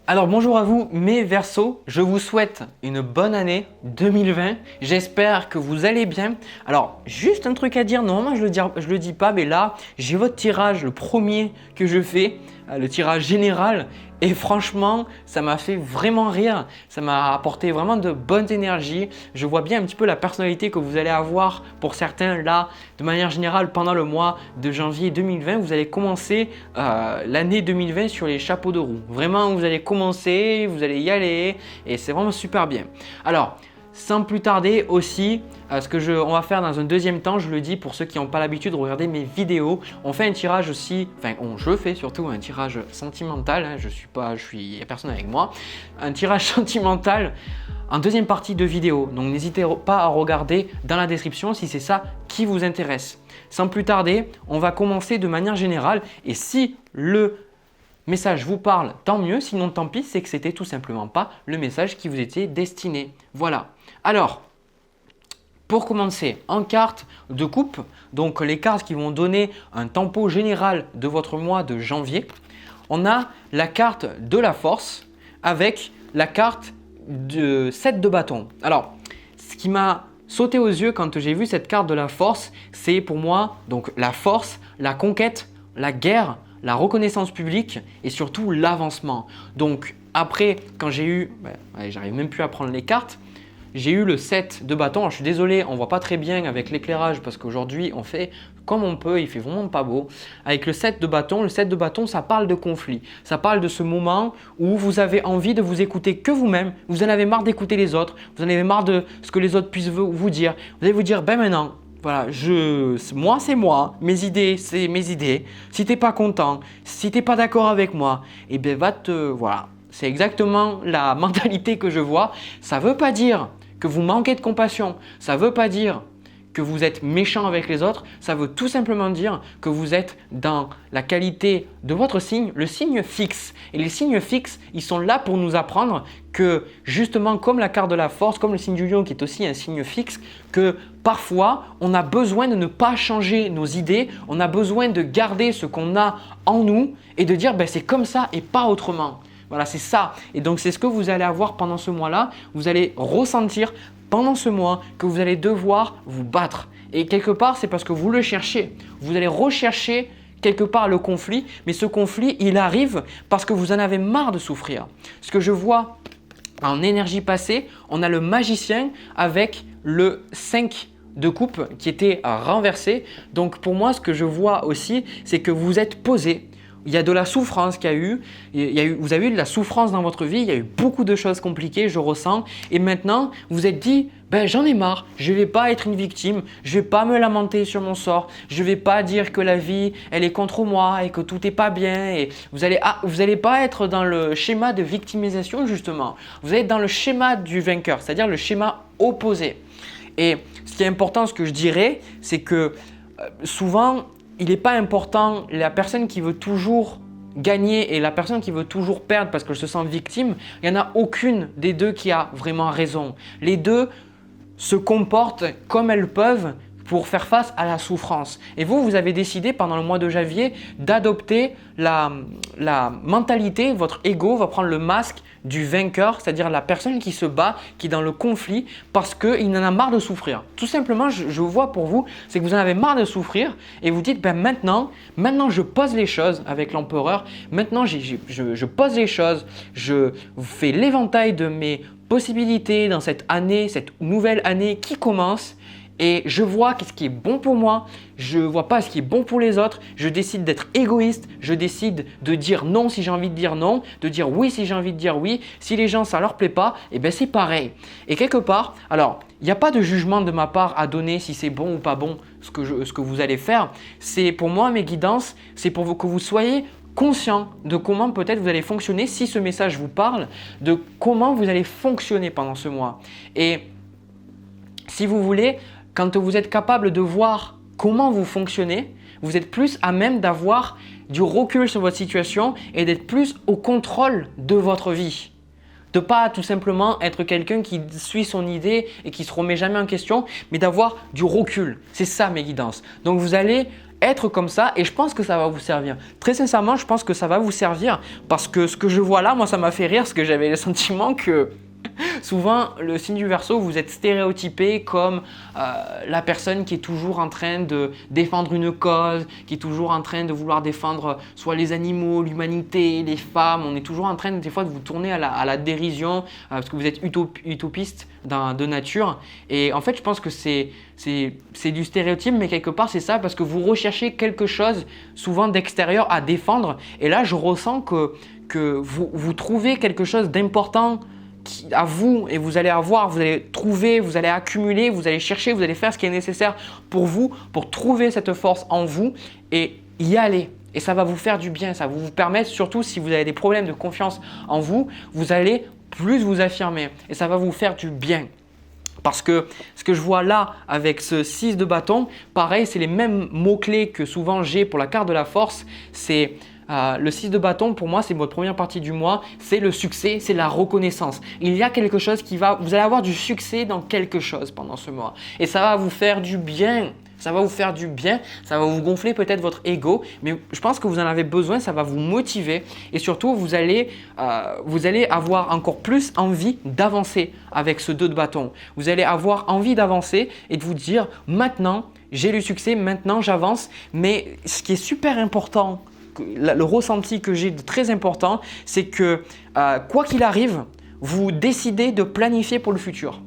Alors bonjour à vous mes Verseaux, je vous souhaite une bonne année 2020, j'espère que vous allez bien. Alors juste un truc à dire, normalement je le dis pas mais là j'ai votre tirage, le premier que je fais, le tirage général et franchement ça m'a fait vraiment rire, ça m'a apporté vraiment de bonnes énergies. Je vois bien un petit peu la personnalité que vous allez avoir pour certains là de manière générale pendant le mois de janvier 2020. Vous allez commencer l'année 2020 sur les chapeaux de roue. Vraiment vous allez commencer, vous allez y aller et c'est vraiment super bien. Alors sans plus tarder aussi, on va faire dans un deuxième temps, je le dis pour ceux qui n'ont pas l'habitude de regarder mes vidéos, on fait un tirage aussi, je fais surtout un tirage sentimental, hein, il n'y a personne avec moi, un tirage sentimental en deuxième partie de vidéo. Donc n'hésitez pas à regarder dans la description si c'est ça qui vous intéresse. Sans plus tarder, on va commencer de manière générale et si le message vous parle, tant mieux, sinon tant pis, c'est que c'était tout simplement pas le message qui vous était destiné. Voilà. Alors, pour commencer, en carte de coupe, donc les cartes qui vont donner un tempo général de votre mois de janvier, on a la carte de la force avec la carte de 7 de bâton. Alors, ce qui m'a sauté aux yeux quand j'ai vu cette carte de la force, c'est pour moi donc la force, la conquête, la guerre, la reconnaissance publique et surtout l'avancement. Donc après, quand j'ai eu, j'arrive même plus à prendre les cartes, j'ai eu le 7 de bâton. Alors, je suis désolé, on ne voit pas très bien avec l'éclairage parce qu'aujourd'hui on fait comme on peut, il fait vraiment pas beau. Avec le 7 de bâton, ça parle de conflit. Ça parle de ce moment où vous avez envie de vous écouter que vous-même. Vous en avez marre d'écouter les autres. Vous en avez marre de ce que les autres puissent vous dire. Vous allez vous dire, ben maintenant, voilà, moi c'est moi, mes idées c'est mes idées. Si tu n'es pas content, si tu n'es pas d'accord avec moi, eh bien voilà. C'est exactement la mentalité que je vois. Ça ne veut pas dire que vous manquez de compassion. Ça ne veut pas dire que vous êtes méchant avec les autres. Ça veut tout simplement dire que vous êtes dans la qualité de votre signe, le signe fixe. Et les signes fixes, ils sont là pour nous apprendre que justement comme la carte de la force, comme le signe du lion qui est aussi un signe fixe, que parfois on a besoin de ne pas changer nos idées, on a besoin de garder ce qu'on a en nous et de dire c'est comme ça et pas autrement. Voilà, c'est ça. Et donc, c'est ce que vous allez avoir pendant ce mois-là. Vous allez ressentir pendant ce mois que vous allez devoir vous battre. Et quelque part, c'est parce que vous le cherchez. Vous allez rechercher quelque part le conflit, mais ce conflit, il arrive parce que vous en avez marre de souffrir. Ce que je vois en énergie passée, on a le magicien avec le 5 de coupe qui était renversé. Donc, pour moi, ce que je vois aussi, c'est que vous êtes posé. Il y a de la souffrance qu'il y a eu, vous avez eu de la souffrance dans votre vie, il y a eu beaucoup de choses compliquées, je ressens. Et maintenant, vous vous êtes dit, j'en ai marre, je ne vais pas être une victime, je ne vais pas me lamenter sur mon sort, je ne vais pas dire que la vie, elle est contre moi et que tout n'est pas bien. Et vous allez pas être dans le schéma de victimisation justement, vous allez être dans le schéma du vainqueur, c'est-à-dire le schéma opposé. Et ce qui est important, ce que je dirais, c'est que souvent, il n'est pas important, la personne qui veut toujours gagner et la personne qui veut toujours perdre parce qu'elle se sent victime, il n'y en a aucune des deux qui a vraiment raison. Les deux se comportent comme elles peuvent pour faire face à la souffrance. Et vous avez décidé pendant le mois de janvier d'adopter la mentalité, votre ego va prendre le masque du vainqueur, c'est-à-dire la personne qui se bat, qui est dans le conflit parce qu'il en a marre de souffrir. Tout simplement, je vois pour vous, c'est que vous en avez marre de souffrir et vous dites maintenant je pose les choses avec l'empereur, maintenant je pose les choses, je fais l'éventail de mes possibilités dans cette année, cette nouvelle année qui commence. Et je vois ce qui est bon pour moi, je ne vois pas ce qui est bon pour les autres, je décide d'être égoïste, je décide de dire non si j'ai envie de dire non, de dire oui si j'ai envie de dire oui. Si les gens ça leur plaît pas, c'est pareil. Et quelque part, alors il n'y a pas de jugement de ma part à donner si c'est bon ou pas bon ce que vous allez faire. C'est pour moi mes guidances, c'est pour que vous soyez conscient de comment peut-être vous allez fonctionner si ce message vous parle, de comment vous allez fonctionner pendant ce mois. Et si vous voulez, quand vous êtes capable de voir comment vous fonctionnez, vous êtes plus à même d'avoir du recul sur votre situation et d'être plus au contrôle de votre vie. De ne pas tout simplement être quelqu'un qui suit son idée et qui ne se remet jamais en question, mais d'avoir du recul. C'est ça mes guidances. Donc vous allez être comme ça et je pense que ça va vous servir. Très sincèrement, je pense que ça va vous servir parce que ce que je vois là, moi ça m'a fait rire parce que j'avais le sentiment que souvent, le signe du Verseau, vous êtes stéréotypé comme la personne qui est toujours en train de défendre une cause, qui est toujours en train de vouloir défendre soit les animaux, l'humanité, les femmes. On est toujours en train des fois de vous tourner à la dérision parce que vous êtes utopiste de nature. Et en fait, je pense que c'est du stéréotype, mais quelque part, c'est ça parce que vous recherchez quelque chose souvent d'extérieur à défendre. Et là, je ressens que vous trouvez quelque chose d'important à vous et vous allez trouver, vous allez accumuler, vous allez chercher, vous allez faire ce qui est nécessaire pour vous, pour trouver cette force en vous et y aller. Et ça va vous faire du bien, ça va vous permettre, surtout si vous avez des problèmes de confiance en vous, vous allez plus vous affirmer et ça va vous faire du bien. Parce que ce que je vois là avec ce 6 de bâton, pareil, c'est les mêmes mots-clés que souvent j'ai pour la carte de la force, c'est le 6 de bâton, pour moi, c'est votre première partie du mois, c'est le succès, c'est la reconnaissance. Il y a quelque chose vous allez avoir du succès dans quelque chose pendant ce mois. Et ça va vous faire du bien. Ça va vous faire du bien, ça va vous gonfler peut-être votre ego, mais je pense que vous en avez besoin, ça va vous motiver et surtout vous allez avoir encore plus envie d'avancer avec ce 2 de bâton. Vous allez avoir envie d'avancer et de vous dire maintenant j'ai le succès, maintenant j'avance, mais ce qui est super important, le ressenti que j'ai de très important, c'est que quoi qu'il arrive, vous décidez de planifier pour le futur.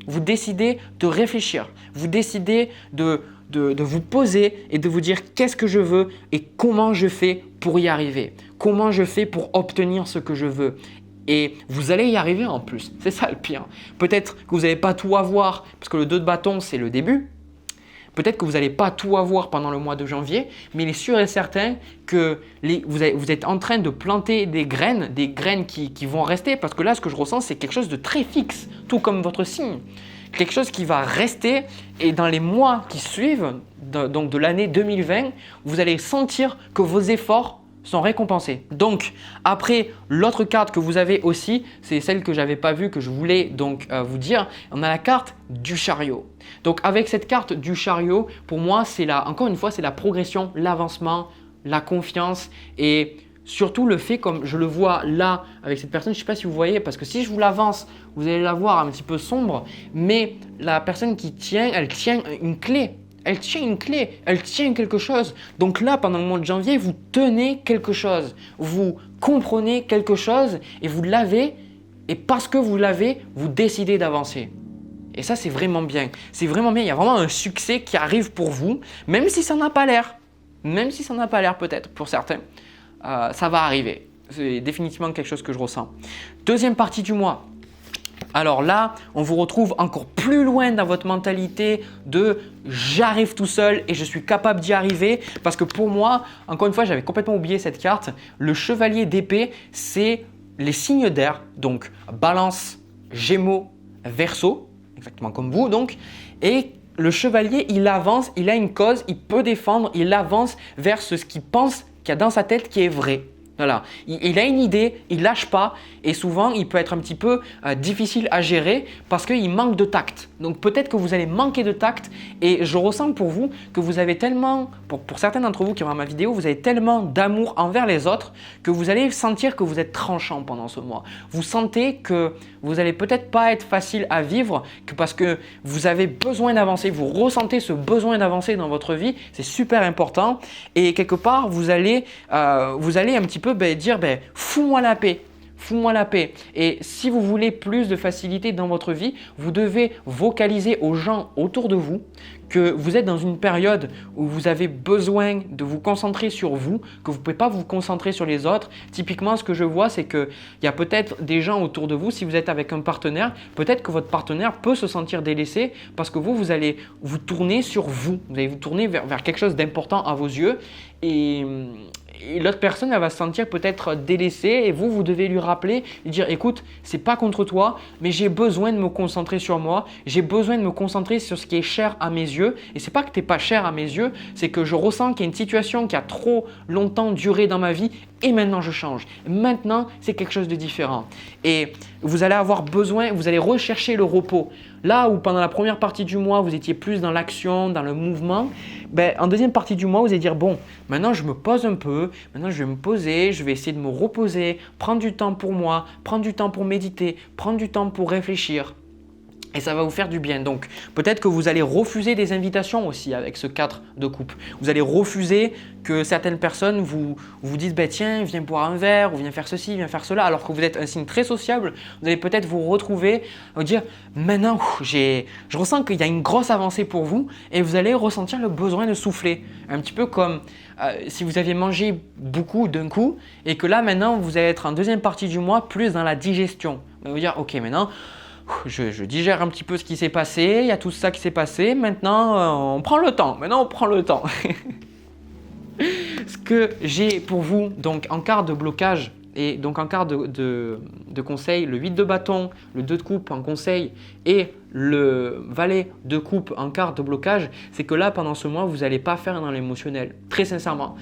Vous décidez de réfléchir. Vous décidez de vous poser et de vous dire qu'est-ce que je veux et comment je fais pour y arriver. Comment je fais pour obtenir ce que je veux. Et vous allez y arriver en plus. C'est ça le pire. Peut-être que vous n'allez pas tout avoir parce que le 2 de bâton, c'est le début. Peut-être que vous n'allez pas tout avoir pendant le mois de janvier, mais il est sûr et certain que vous êtes en train de planter des graines qui vont rester. Parce que là, ce que je ressens, c'est quelque chose de très fixe, tout comme votre signe. Quelque chose qui va rester et dans les mois qui suivent, donc de l'année 2020, vous allez sentir que vos efforts sont récompensés. Donc, après, l'autre carte que vous avez aussi, c'est celle que je n'avais pas vue, que je voulais donc vous dire. On a la carte du chariot. Donc, avec cette carte du chariot, pour moi, encore une fois, c'est la progression, l'avancement, la confiance et surtout le fait, comme je le vois là avec cette personne, je ne sais pas si vous voyez, parce que si je vous l'avance, vous allez la voir un petit peu sombre, mais la personne qui tient, elle tient une clé. Elle tient une clé, elle tient quelque chose. Donc là, pendant le mois de janvier, vous tenez quelque chose. Vous comprenez quelque chose et vous l'avez. Et parce que vous l'avez, vous décidez d'avancer. Et ça, c'est vraiment bien. C'est vraiment bien. Il y a vraiment un succès qui arrive pour vous, même si ça n'a pas l'air. Même si ça n'a pas l'air peut-être pour certains. Ça va arriver. C'est définitivement quelque chose que je ressens. Deuxième partie du mois. Alors là, on vous retrouve encore plus loin dans votre mentalité de « j'arrive tout seul et je suis capable d'y arriver » parce que pour moi, encore une fois, j'avais complètement oublié cette carte. Le chevalier d'épée, c'est les signes d'air, donc Balance, Gémeaux, Verseau, exactement comme vous donc. Et le chevalier, il avance, il a une cause, il peut défendre, il avance vers ce qu'il pense qu'il y a dans sa tête qui est vrai. Voilà. Il a une idée, il ne lâche pas et souvent il peut être un petit peu difficile à gérer parce qu'il manque de tact. Donc peut-être que vous allez manquer de tact et je ressens pour vous que vous avez tellement, pour certains d'entre vous qui vont voir ma vidéo, vous avez tellement d'amour envers les autres que vous allez sentir que vous êtes tranchant pendant ce mois. Vous sentez que vous n'allez peut-être pas être facile à vivre parce que vous avez besoin d'avancer, vous ressentez ce besoin d'avancer dans votre vie, c'est super important et quelque part vous allez un petit peu dire fous-moi la paix. Fous-moi la paix. Et si vous voulez plus de facilité dans votre vie, vous devez vocaliser aux gens autour de vous que vous êtes dans une période où vous avez besoin de vous concentrer sur vous, que vous ne pouvez pas vous concentrer sur les autres. Typiquement, ce que je vois, c'est qu'il y a peut-être des gens autour de vous, si vous êtes avec un partenaire, peut-être que votre partenaire peut se sentir délaissé parce que vous allez vous tourner sur vous. Vous allez vous tourner vers quelque chose d'important à vos yeux et l'autre personne, elle va se sentir peut-être délaissée et vous devez lui rappeler, lui dire écoute, c'est pas contre toi, mais j'ai besoin de me concentrer sur moi, j'ai besoin de me concentrer sur ce qui est cher à mes yeux. Et c'est pas que tu n'es pas cher à mes yeux, c'est que je ressens qu'il y a une situation qui a trop longtemps duré dans ma vie et maintenant je change. Maintenant, c'est quelque chose de différent. Et vous allez avoir besoin, vous allez rechercher le repos. Là où pendant la première partie du mois, vous étiez plus dans l'action, dans le mouvement, en deuxième partie du mois, vous allez dire bon, maintenant je me pose un peu, maintenant je vais me poser, je vais essayer de me reposer, prendre du temps pour moi, prendre du temps pour méditer, prendre du temps pour réfléchir. Et ça va vous faire du bien. Donc, peut-être que vous allez refuser des invitations aussi avec ce 4 de coupe. Vous allez refuser que certaines personnes vous disent tiens, viens boire un verre ou viens faire ceci, viens faire cela. Alors que vous êtes un signe très sociable, vous allez peut-être vous retrouver, vous dire maintenant, je ressens qu'il y a une grosse avancée pour vous et vous allez ressentir le besoin de souffler. Un petit peu comme si vous aviez mangé beaucoup d'un coup et que là maintenant, vous allez être en deuxième partie du mois plus dans la digestion. Vous allez vous dire ok, maintenant, je digère un petit peu ce qui s'est passé, il y a tout ça qui s'est passé, maintenant on prend le temps, Ce que j'ai pour vous, donc en quart de blocage et donc en quart de conseil, le 8 de bâton, le 2 de coupe en conseil et le valet de coupe en quart de blocage, c'est que là pendant ce mois, vous n'allez pas faire dans l'émotionnel, très sincèrement.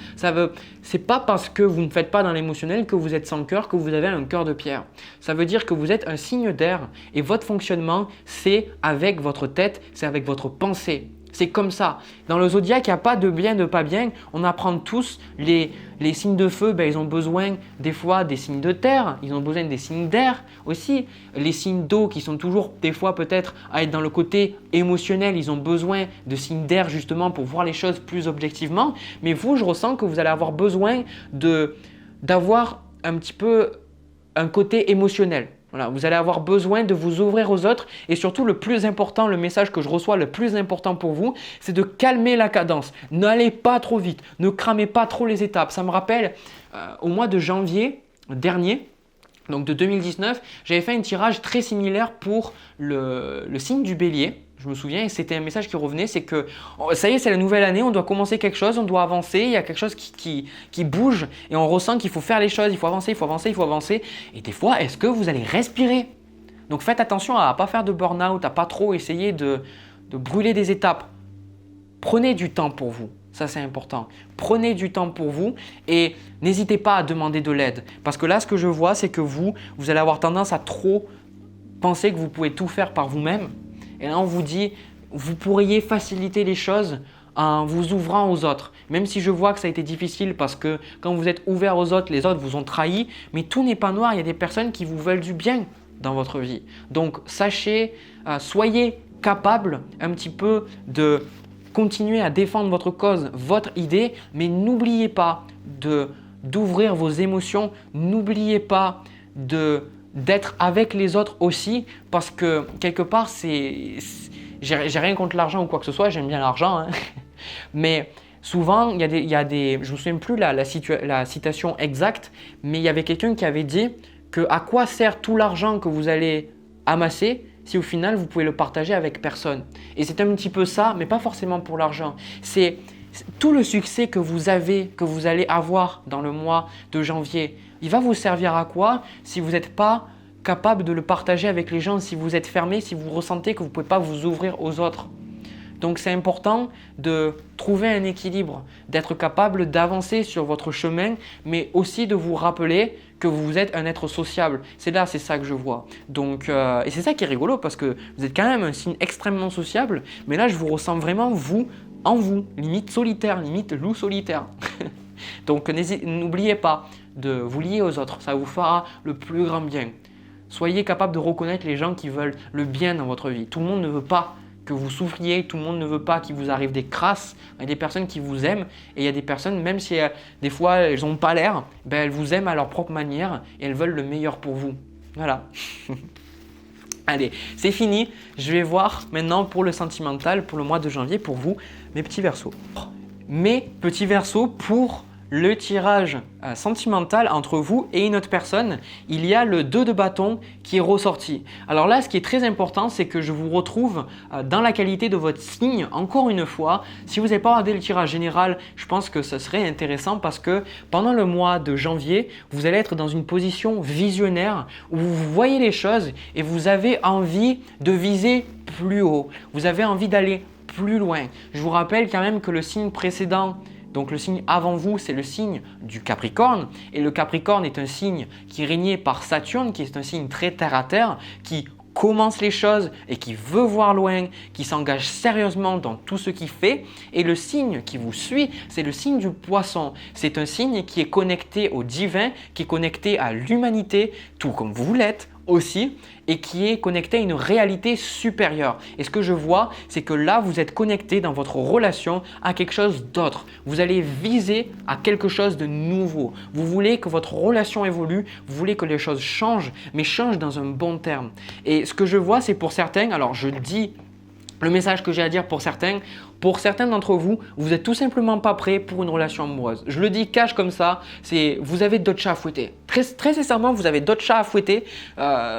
C'est pas parce que vous ne faites pas dans l'émotionnel que vous êtes sans cœur, que vous avez un cœur de pierre. Ça veut dire que vous êtes un signe d'air et votre fonctionnement, c'est avec votre tête, c'est avec votre pensée. C'est comme ça. Dans le zodiaque, il n'y a pas de bien, de pas bien. On apprend tous les signes de feu, ils ont besoin des fois des signes de terre, ils ont besoin des signes d'air aussi. Les signes d'eau qui sont toujours des fois peut-être à être dans le côté émotionnel, ils ont besoin de signes d'air justement pour voir les choses plus objectivement. Mais vous, je ressens que vous allez avoir besoin d'avoir un petit peu un côté émotionnel. Voilà, vous allez avoir besoin de vous ouvrir aux autres et surtout le plus important, le message que je reçois le plus important pour vous, c'est de calmer la cadence. N'allez pas trop vite, ne cramez pas trop les étapes. Ça me rappelle au mois de janvier dernier, donc de 2019, j'avais fait un tirage très similaire pour le signe du bélier. Je me souviens et c'était un message qui revenait, c'est que ça y est, c'est la nouvelle année, on doit commencer quelque chose, on doit avancer, il y a quelque chose qui bouge et on ressent qu'il faut faire les choses, il faut avancer, il faut avancer, il faut avancer. Et des fois, est-ce que vous allez respirer? Donc faites attention à ne pas faire de burn-out, à ne pas trop essayer de brûler des étapes. Prenez du temps pour vous, ça c'est important. Prenez du temps pour vous et n'hésitez pas à demander de l'aide. Parce que là, ce que je vois, c'est que vous allez avoir tendance à trop penser que vous pouvez tout faire par vous-même. Et là, on vous dit, vous pourriez faciliter les choses en vous ouvrant aux autres. Même si je vois que ça a été difficile parce que quand vous êtes ouvert aux autres, les autres vous ont trahi. Mais tout n'est pas noir, il y a des personnes qui vous veulent du bien dans votre vie. Donc, sachez, soyez capable un petit peu de continuer à défendre votre cause, votre idée. Mais n'oubliez pas d'ouvrir vos émotions. N'oubliez pas d'être avec les autres aussi parce que quelque part, j'ai rien contre l'argent ou quoi que ce soit, j'aime bien l'argent. Hein. Mais souvent, il y a des je ne me souviens plus la citation exacte, mais il y avait quelqu'un qui avait dit que à quoi sert tout l'argent que vous allez amasser si au final, vous pouvez le partager avec personne. Et c'est un petit peu ça, mais pas forcément pour l'argent. C'est tout le succès que vous allez avoir dans le mois de janvier. Il va vous servir à quoi si vous n'êtes pas capable de le partager avec les gens, si vous êtes fermé, si vous ressentez que vous ne pouvez pas vous ouvrir aux autres. Donc c'est important de trouver un équilibre, d'être capable d'avancer sur votre chemin, mais aussi de vous rappeler que vous êtes un être sociable. C'est ça que je vois. Donc, et c'est ça qui est rigolo parce que vous êtes quand même un signe extrêmement sociable, mais là je vous ressens vraiment en vous, limite solitaire, limite loup solitaire. Donc n'oubliez pas de vous lier aux autres, ça vous fera le plus grand bien. Soyez capable de reconnaître les gens qui veulent le bien dans votre vie. Tout le monde ne veut pas que vous souffriez, tout le monde ne veut pas qu'il vous arrive des crasses. Il y a des personnes qui vous aiment et il y a des personnes, même si des fois elles n'ont pas l'air, elles vous aiment à leur propre manière et elles veulent le meilleur pour vous. Voilà. Allez, c'est fini. Je vais voir maintenant pour le sentimental, pour le mois de janvier, pour vous, mes petits Verseaux. Mes petits Verseaux, pour le tirage sentimental entre vous et une autre personne, il y a le 2 de bâton qui est ressorti. Alors là, ce qui est très important, c'est que je vous retrouve dans la qualité de votre signe. Encore une fois, si vous n'avez pas regardé le tirage général, je pense que ce serait intéressant parce que pendant le mois de janvier, vous allez être dans une position visionnaire où vous voyez les choses et vous avez envie de viser plus haut. Vous avez envie d'aller plus loin. Je vous rappelle quand même que le signe précédent, donc le signe avant vous, c'est le signe du Capricorne. Et le Capricorne est un signe qui est régné par Saturne, qui est un signe très terre à terre, qui commence les choses et qui veut voir loin, qui s'engage sérieusement dans tout ce qu'il fait. Et le signe qui vous suit, c'est le signe du Poisson. C'est un signe qui est connecté au divin, qui est connecté à l'humanité, tout comme vous l'êtes aussi, et qui est connecté à une réalité supérieure. Et ce que je vois, c'est que là, vous êtes connecté dans votre relation à quelque chose d'autre. Vous allez viser à quelque chose de nouveau. Vous voulez que votre relation évolue, vous voulez que les choses changent, mais changent dans un bon terme. Et ce que je vois, c'est pour certains, alors je dis le message que j'ai à dire pour certains d'entre vous, vous n'êtes tout simplement pas prêts pour une relation amoureuse. Je le dis cash comme ça, c'est vous avez d'autres chats à fouetter. Très sincèrement, vous avez d'autres chats à fouetter.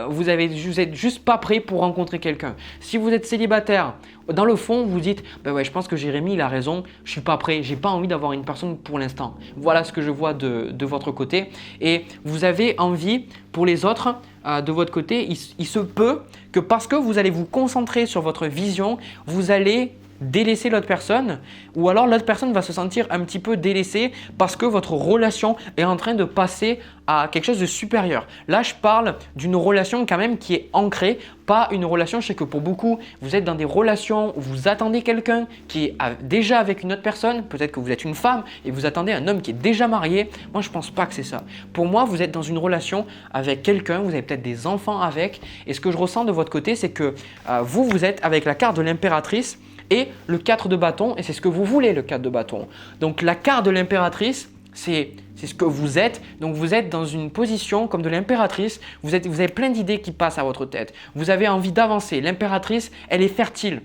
Vous êtes juste pas prêts pour rencontrer quelqu'un. Si vous êtes célibataire, dans le fond, vous dites bah ouais, je pense que Jérémy il a raison, je suis pas prêt, j'ai pas envie d'avoir une personne pour l'instant. Voilà ce que je vois de votre côté. Et vous avez envie pour les autres. De votre côté, il se peut que parce que vous allez vous concentrer sur votre vision, vous allez délaisser l'autre personne ou alors l'autre personne va se sentir un petit peu délaissée parce que votre relation est en train de passer à quelque chose de supérieur. Là, je parle d'une relation quand même qui est ancrée, pas une relation, je sais que pour beaucoup, vous êtes dans des relations où vous attendez quelqu'un qui est déjà avec une autre personne, peut-être que vous êtes une femme et vous attendez un homme qui est déjà marié. Moi, je ne pense pas que c'est ça. Pour moi, vous êtes dans une relation avec quelqu'un, vous avez peut-être des enfants avec et ce que je ressens de votre côté, c'est que vous êtes avec la carte de l'impératrice et le 4 de bâton, et c'est ce que vous voulez, le 4 de bâton. Donc la carte de l'impératrice, c'est ce que vous êtes. Donc vous êtes dans une position comme de l'impératrice, vous avez plein d'idées qui passent à votre tête. Vous avez envie d'avancer. L'impératrice, elle est fertile.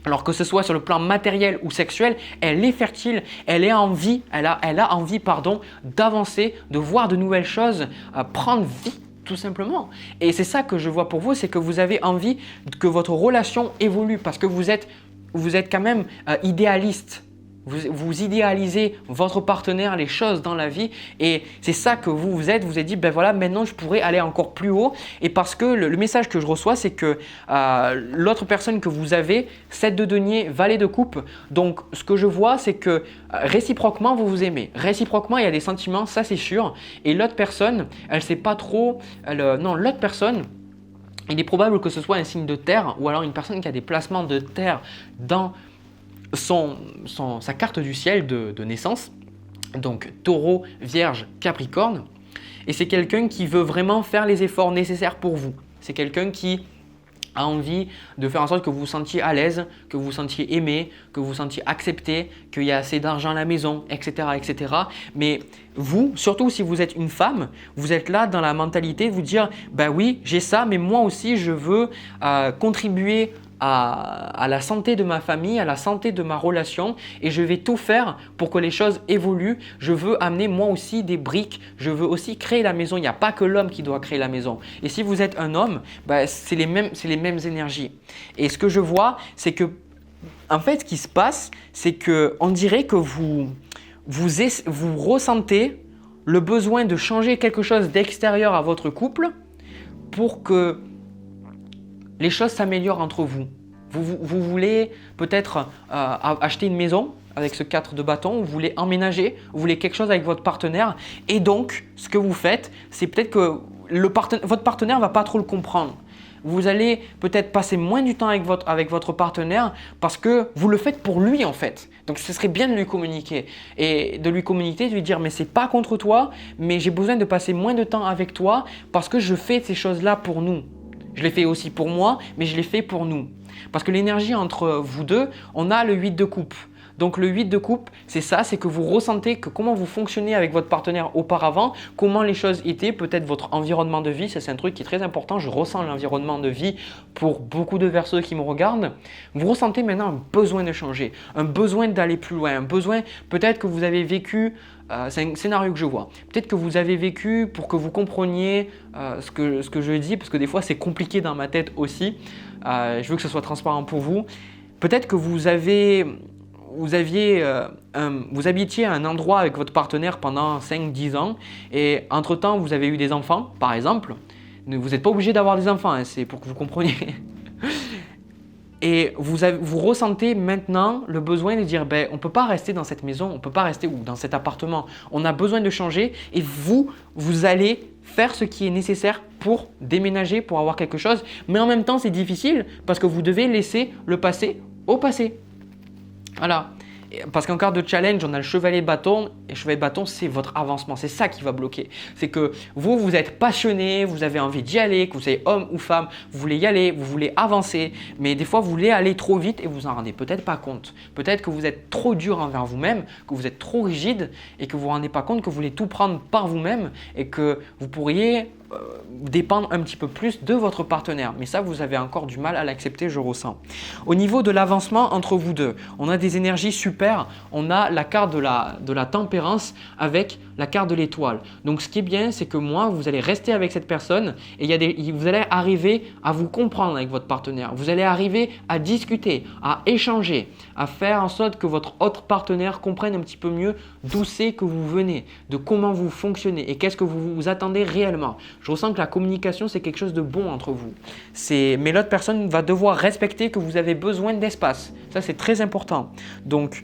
Alors que ce soit sur le plan matériel ou sexuel, elle est fertile, elle a envie d'avancer, de voir de nouvelles choses, prendre vie. Tout simplement. Et c'est ça que je vois pour vous, c'est que vous avez envie que votre relation évolue parce que vous êtes quand même idéaliste. Vous idéalisez votre partenaire, les choses dans la vie et c'est ça que vous êtes. Vous êtes dit, ben voilà, maintenant je pourrais aller encore plus haut. Et parce que le message que je reçois, c'est que l'autre personne que vous avez, 7 de denier, valet de coupe. Donc ce que je vois, c'est que réciproquement, vous vous aimez. Réciproquement, il y a des sentiments, ça c'est sûr. Et l'autre personne, elle ne sait pas trop… l'autre personne… Il est probable que ce soit un signe de terre ou alors une personne qui a des placements de terre dans sa carte du ciel de naissance. Donc taureau, vierge, capricorne. Et c'est quelqu'un qui veut vraiment faire les efforts nécessaires pour vous. C'est quelqu'un qui a envie de faire en sorte que vous vous sentiez à l'aise, que vous vous sentiez aimé, que vous vous sentiez accepté, qu'il y a assez d'argent à la maison, etc., etc. Mais vous, surtout si vous êtes une femme, vous êtes là dans la mentalité de vous dire « ben oui, j'ai ça, mais moi aussi je veux contribuer à la santé de ma famille, à la santé de ma relation et je vais tout faire pour que les choses évoluent. Je veux amener moi aussi des briques, je veux aussi créer la maison. Il n'y a pas que l'homme qui doit créer la maison. Et si vous êtes un homme, c'est les mêmes énergies. Et ce que je vois, c'est que en fait, ce qui se passe, c'est qu'on dirait que vous ressentez le besoin de changer quelque chose d'extérieur à votre couple pour que les choses s'améliorent entre vous. Vous voulez peut-être acheter une maison avec ce 4 de bâton, vous voulez emménager, vous voulez quelque chose avec votre partenaire et donc ce que vous faites, c'est peut-être que votre partenaire ne va pas trop le comprendre. Vous allez peut-être passer moins du temps avec votre partenaire parce que vous le faites pour lui en fait. Donc ce serait bien de lui communiquer et de lui dire mais c'est pas contre toi, mais j'ai besoin de passer moins de temps avec toi parce que je fais ces choses-là pour nous. Je l'ai fait aussi pour moi, mais je l'ai fait pour nous. Parce que l'énergie entre vous deux, on a le 8 de coupe. Donc le 8 de coupe, c'est ça, c'est que vous ressentez que comment vous fonctionnez avec votre partenaire auparavant, comment les choses étaient, peut-être votre environnement de vie, ça c'est un truc qui est très important, je ressens l'environnement de vie pour beaucoup de Verseaux qui me regardent. Vous ressentez maintenant un besoin de changer, un besoin d'aller plus loin, un besoin peut-être que vous avez vécu, c'est un scénario que je vois, peut-être que vous avez vécu pour que vous compreniez ce que je dis, parce que des fois c'est compliqué dans ma tête aussi, je veux que ce soit transparent pour vous. Peut-être que vous habitiez à un endroit avec votre partenaire pendant 5-10 ans et entre-temps vous avez eu des enfants par exemple. Vous n'êtes pas obligé d'avoir des enfants, hein, c'est pour que vous compreniez. Et vous ressentez maintenant le besoin de dire on ne peut pas rester dans cette maison, on ne peut pas rester ou dans cet appartement. On a besoin de changer et vous allez faire ce qui est nécessaire pour déménager, pour avoir quelque chose. Mais en même temps, c'est difficile parce que vous devez laisser le passé au passé. Voilà. Parce qu'en carte de challenge, on a le chevalier de bâton et le chevalier de bâton, c'est votre avancement. C'est ça qui va bloquer. C'est que vous êtes passionné, vous avez envie d'y aller, que vous soyez homme ou femme, vous voulez y aller, vous voulez avancer. Mais des fois, vous voulez aller trop vite et vous en rendez peut-être pas compte. Peut-être que vous êtes trop dur envers vous-même, que vous êtes trop rigide et que vous ne vous rendez pas compte que vous voulez tout prendre par vous-même et que vous pourriez dépendre un petit peu plus de votre partenaire. Mais ça, vous avez encore du mal à l'accepter, je ressens. Au niveau de l'avancement entre vous deux, on a des énergies super. On a la carte de la tempérance avec la carte de l'étoile. Donc, ce qui est bien, c'est que vous allez rester avec cette personne et vous allez arriver à vous comprendre avec votre partenaire. Vous allez arriver à discuter, à échanger, à faire en sorte que votre autre partenaire comprenne un petit peu mieux d'où c'est que vous venez, de comment vous fonctionnez et qu'est-ce que vous attendez réellement. Je ressens que la communication, c'est quelque chose de bon entre vous. Mais l'autre personne va devoir respecter que vous avez besoin d'espace. Ça, c'est très important. Donc,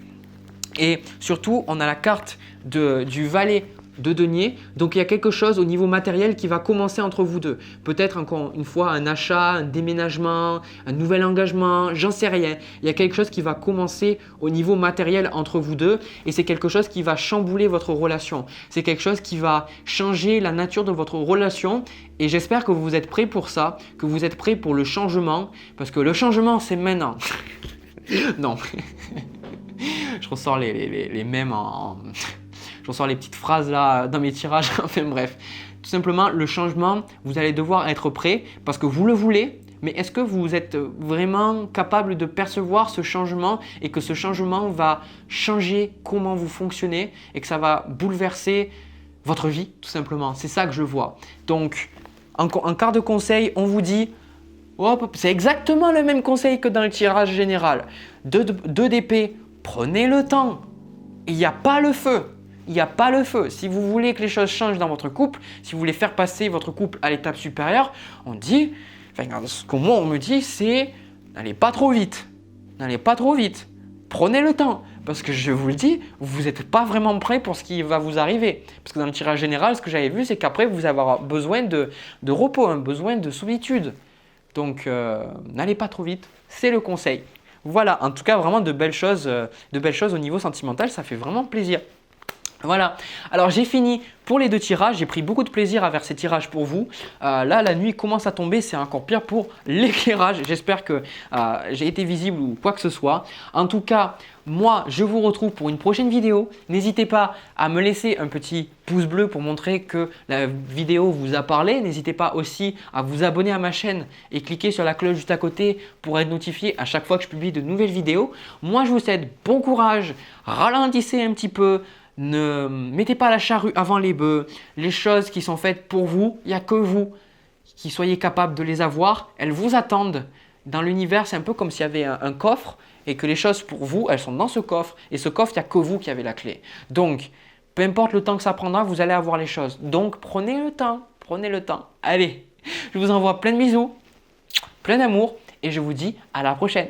et surtout, on a la carte du valet de denier. Donc, il y a quelque chose au niveau matériel qui va commencer entre vous deux. Peut-être encore une fois un achat, un déménagement, un nouvel engagement, j'en sais rien. Il y a quelque chose qui va commencer au niveau matériel entre vous deux et c'est quelque chose qui va chambouler votre relation. C'est quelque chose qui va changer la nature de votre relation et j'espère que vous êtes prêts pour ça, que vous êtes prêts pour le changement parce que le changement, c'est maintenant. Non. Je ressors les mèmes je ressors les petites phrases là dans mes tirages. Enfin bref, tout simplement le changement, vous allez devoir être prêt parce que vous le voulez. Mais est-ce que vous êtes vraiment capable de percevoir ce changement et que ce changement va changer comment vous fonctionnez et que ça va bouleverser votre vie tout simplement. C'est ça que je vois. Donc en carte de conseil, on vous dit c'est exactement le même conseil que dans le tirage général. 2 d'épée, prenez le temps. Il n'y a pas le feu. Il n'y a pas le feu. Si vous voulez que les choses changent dans votre couple, si vous voulez faire passer votre couple à l'étape supérieure, on dit, ce que moi on me dit, c'est n'allez pas trop vite. N'allez pas trop vite. Prenez le temps. Parce que je vous le dis, vous n'êtes pas vraiment prêt pour ce qui va vous arriver. Parce que dans le tirage général, ce que j'avais vu, c'est qu'après, vous allez avoir besoin de repos, besoin de solitude. Donc, n'allez pas trop vite. C'est le conseil. Voilà, en tout cas, vraiment de belles choses au niveau sentimental. Ça fait vraiment plaisir. Voilà, alors j'ai fini pour les 2 tirages, j'ai pris beaucoup de plaisir à faire ces tirages pour vous. Là, la nuit commence à tomber, c'est encore pire pour l'éclairage. J'espère que j'ai été visible ou quoi que ce soit. En tout cas, moi, je vous retrouve pour une prochaine vidéo. N'hésitez pas à me laisser un petit pouce bleu pour montrer que la vidéo vous a parlé. N'hésitez pas aussi à vous abonner à ma chaîne et cliquer sur la cloche juste à côté pour être notifié à chaque fois que je publie de nouvelles vidéos. Moi, je vous souhaite bon courage, ralentissez un petit peu. Ne mettez pas la charrue avant les bœufs. Les choses qui sont faites pour vous, il n'y a que vous qui soyez capable de les avoir. Elles vous attendent. Dans l'univers, c'est un peu comme s'il y avait un coffre et que les choses pour vous, elles sont dans ce coffre. Et ce coffre, il n'y a que vous qui avez la clé. Donc, peu importe le temps que ça prendra, vous allez avoir les choses. Donc, prenez le temps. Prenez le temps. Allez, je vous envoie plein de bisous, plein d'amour et je vous dis à la prochaine.